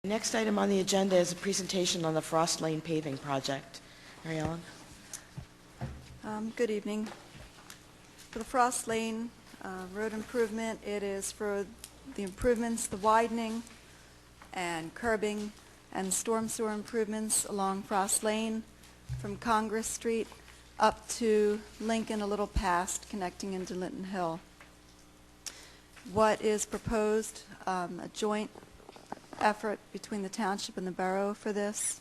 Next item on the agenda is a presentation on the Frost Lane paving project. Mary Ellen? Good evening. For the Frost Lane road improvement, it is for the improvements, the widening and curbing and storm sewer improvements along Frost Lane from Congress Street up to Lincoln, a little past, connecting into Linton Hill. What is proposed, a joint effort between the township and the borough for this.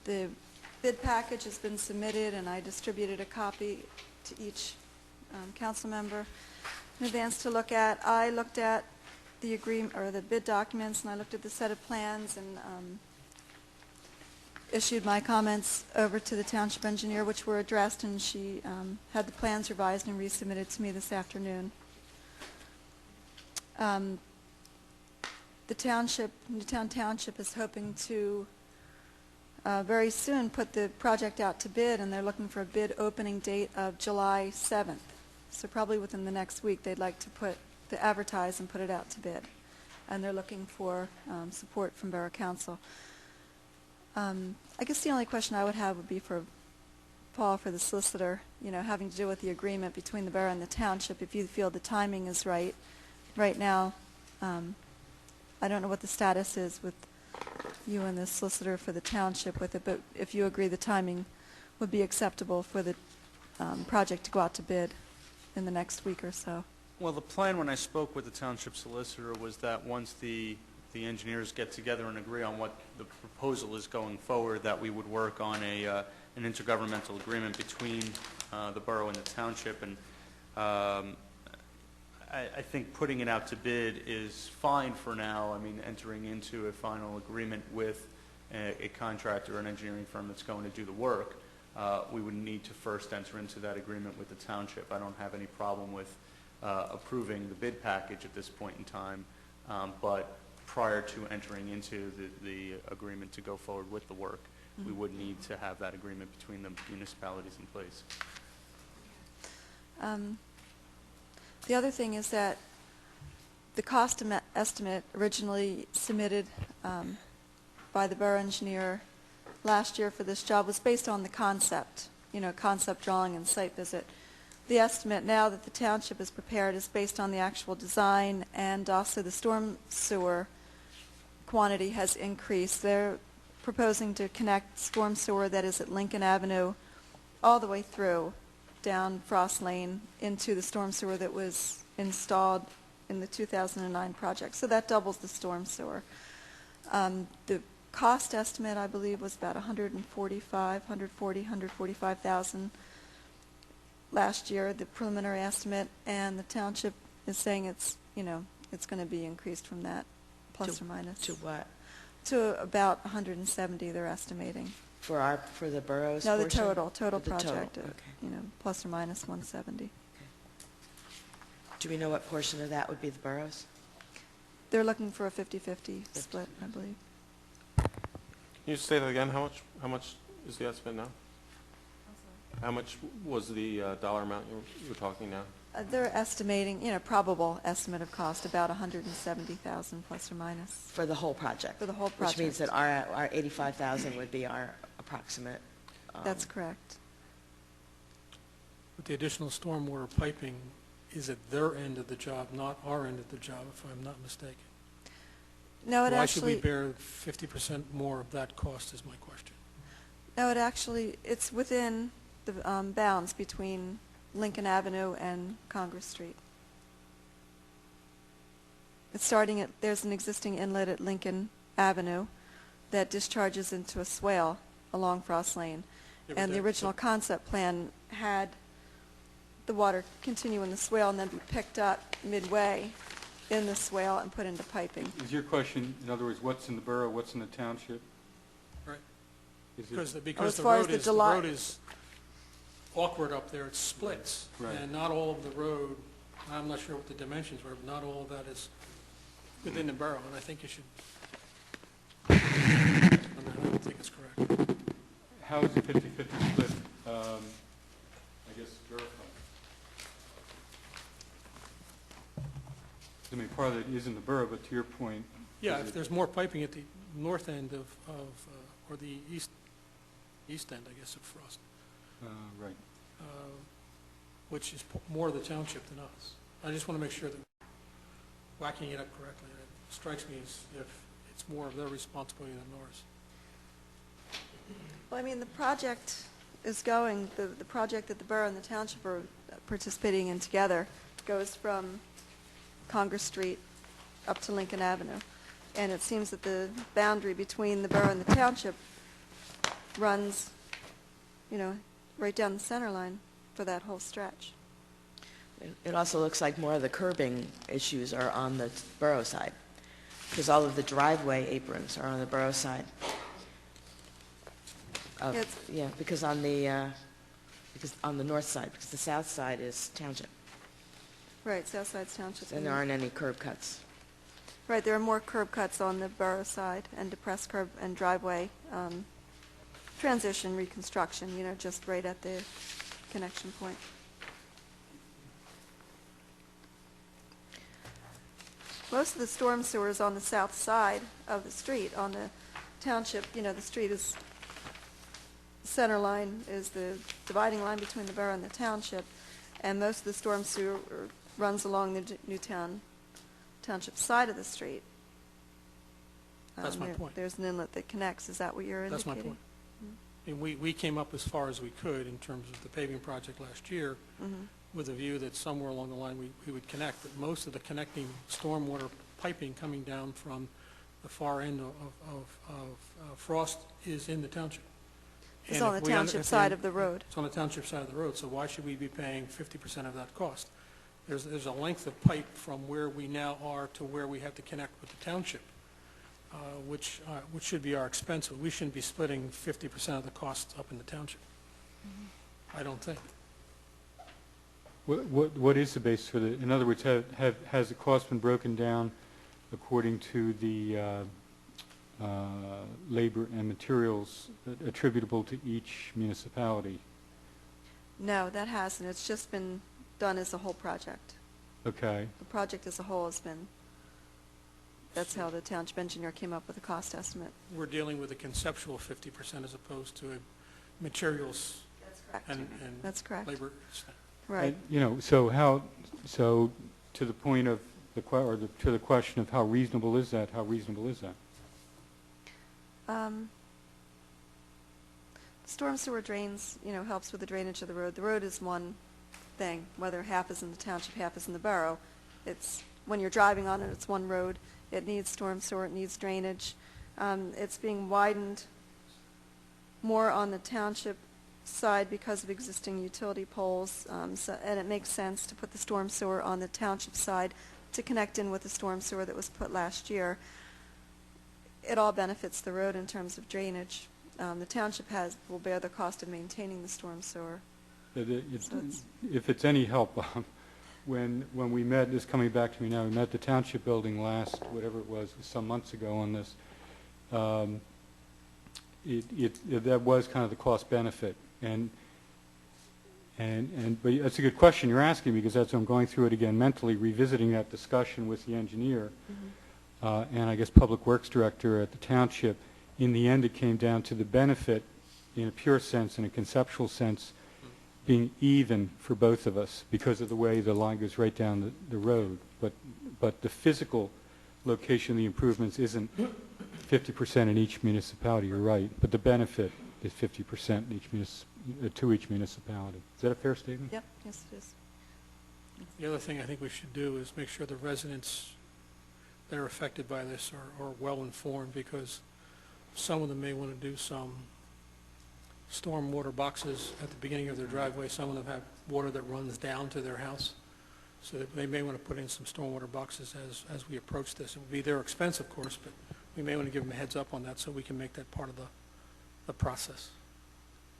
The bid package has been submitted, and I distributed a copy to each council member in advance to look at. I looked at the agreement or the bid documents, and I looked at the set of plans and issued my comments over to the township engineer, which were addressed, and she had the plans revised and resubmitted to me this afternoon. The Newtown Township is hoping to very soon put the project out to bid, and they're looking for a bid opening date of July 7th. So probably within the next week they'd like to advertise and put it out to bid. And they're looking for support from Borough Council. I guess the only question I would have would be for Paul, for the solicitor, having to do with the agreement between the borough and the township, if you feel the timing is right. Right now, I don't know what the status is with you and the solicitor for the township with it, but if you agree the timing would be acceptable for the project to go out to bid in the next week or so. Well, the plan when I spoke with the township solicitor was that once the engineers get together and agree on what the proposal is going forward, that we would work on an intergovernmental agreement between the borough and the township. And I think putting it out to bid is fine for now. I mean, entering into a final agreement with a contractor or an engineering firm that's going to do the work, we would need to first enter into that agreement with the township. I don't have any problem with approving the bid package at this point in time, but prior to entering into the agreement to go forward with the work, we would need to have that agreement between the municipalities in place. The other thing is that the cost estimate originally submitted by the borough engineer last year for this job was based on the concept, concept drawing and site visit. The estimate now that the township is prepared is based on the actual design, and also the storm sewer quantity has increased. They're proposing to connect storm sewer that is at Lincoln Avenue all the way through down Frost Lane into the storm sewer that was installed in the 2009 project. So that doubles the storm sewer. The cost estimate, I believe, was about $145,000 last year, the preliminary estimate, and the township is saying it's going to be increased from that, plus or minus. To what? To about 170, they're estimating. For the borough's No, the portion? total The project, total, okay. Plus or minus 170. Okay. Do we know what portion of that would be the borough's? They're looking for a 50-50 split, I believe. Can you say that again? How much is the estimate now? How much was the dollar amount you were talking now? They're estimating, probable estimate of cost, about 170,000 plus or minus. For the whole project? For the whole project. Which means that our 85,000 would be our approximate. That's correct. But the additional stormwater piping is at their end of the job, not our end of the job, if I'm not mistaken. No, it Why should actually. we bear 50% more of that cost is my question. No, it's within the bounds between Lincoln Avenue and Congress Street. It's starting at, there's an existing inlet at Lincoln Avenue that discharges into a swale along Frost Lane. Yeah, but And the original concept plan had the water continue in the swale and then be picked up midway in the swale and put into piping. Is your question, in other words, what's in the borough, what's in the township? Right. Is it, Because as the far as road the road is awkward up there, it splits. Right. And not all of the road, I'm not sure what the dimensions were, but not all of that is within the borough, and I think you should, I don't think it's correct. how is the 50-50 split, I guess, verified? I mean, part of it is in the borough, but to your point, Yeah, if there's more piping at the north end or the east end, I guess, of Frost, Right. which is more the township than us. I just want to make sure that we're whacking it up correctly. It strikes me as if it's more of their responsibility than ours. Well, I mean, the project is going, the project that the borough and the township are participating in together goes from Congress Street up to Lincoln Avenue. And it seems that the boundary between the borough and the township runs, right down the center line for that whole stretch. It also looks like more of the curbing issues are on the borough side, because all of the driveway aprons are on the borough side. It's- Because on the north side, because the south side is township, Right, Southside's township. and there aren't any curb cuts. Right, there are more curb cuts on the borough side and depressed curb and driveway transition reconstruction, just right at the connection point. Most of the storm sewer is on the south side of the street. On the township, the street is, center line is the dividing line between the borough and the township, and most of the storm sewer runs along the Newtown Township side of the street. That's my point. There's an inlet that connects. Is that what you're That's indicating? my point. And we came up as far as we could in terms of the paving project last year with a view that somewhere along the line we would connect, but most of the connecting stormwater piping coming down from the far end of Frost is in the township. It's And on if the we township side of the road. It's on the township side of the road, so why should we be paying 50% of that cost? There's a length of pipe from where we now are to where we have to connect with the township, which should be our expense. We shouldn't be splitting 50% of the costs up in the township. I don't think. What is the basis for the, in other words, has the cost been broken down according to the labor and materials attributable to each municipality? No, that hasn't. It's just been done as a whole project. Okay. The project as a whole has been, that's how the township engineer came up with a cost estimate. We're dealing with a conceptual 50% as opposed to a materials That's correct. and That's correct. labor. Right. So to the point of to the question of how reasonable is that? Storm sewer drains, helps with the drainage of the road. The road is one thing, whether half is in the township, half is in the borough. It's, when you're driving on it, it's one road. It needs storm sewer, it needs drainage. It's being widened more on the township side because of existing utility poles, and it makes sense to put the storm sewer on the township side to connect in with the storm sewer that was put last year. It all benefits the road in terms of drainage. The township will bear the cost of maintaining the storm sewer. If it's any help, when we met, this is coming back to me now, we met the township building last, whatever it was, some months ago on this, that was kind of the cost benefit. But that's a good question you're asking, because that's I'm going through it again mentally, revisiting that discussion with the engineer and I guess Public Works Director at the township. In the end, it came down to the benefit, in a pure sense, in a conceptual sense, being even for both of us because of the way the line goes right down the road. But the physical location of the improvements isn't 50% in each municipality, you're right, but the benefit is 50% in to each municipality. Is that a fair statement? Yep, yes it is. The other thing I think we should do is make sure the residents that are affected by this are well informed, because some of them may want to do some stormwater boxes at the beginning of their driveway. Some of them have water that runs down to their house, so that they may want to put in some stormwater boxes as we approach this. It would be their expense, of course, but we may want to give them a heads up on that so we can make that part of the process.